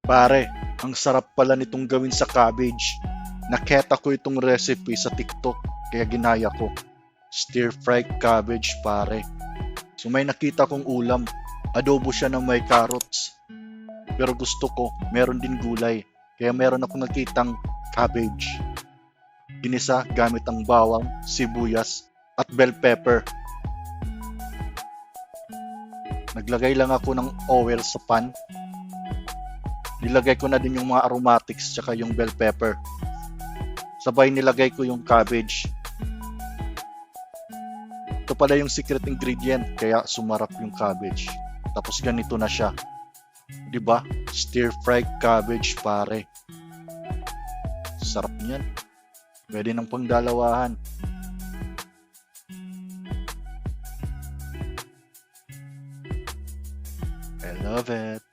Pare, ang sarap pala nitong gawin sa cabbage. Naketa ko itong recipe sa TikTok, kaya ginaya ko. Stir fried cabbage, pare. So may nakita kong ulam, adobo siya ng may carrots. Pero gusto ko, meron din gulay. Kaya meron akong nakitang cabbage. Ginisa gamit ang bawang, sibuyas, at bell pepper. Naglagay lang ako ng oil sa pan. Nilagay ko na din yung mga aromatics tsaka yung bell pepper. Sabay nilagay ko yung cabbage. Ito pala yung secret ingredient kaya sumarap yung cabbage. Tapos ganito na siya. 'Di ba? Stir fried cabbage, pare. Sarap niyan. Pwede nang pangdalawahan. I love it.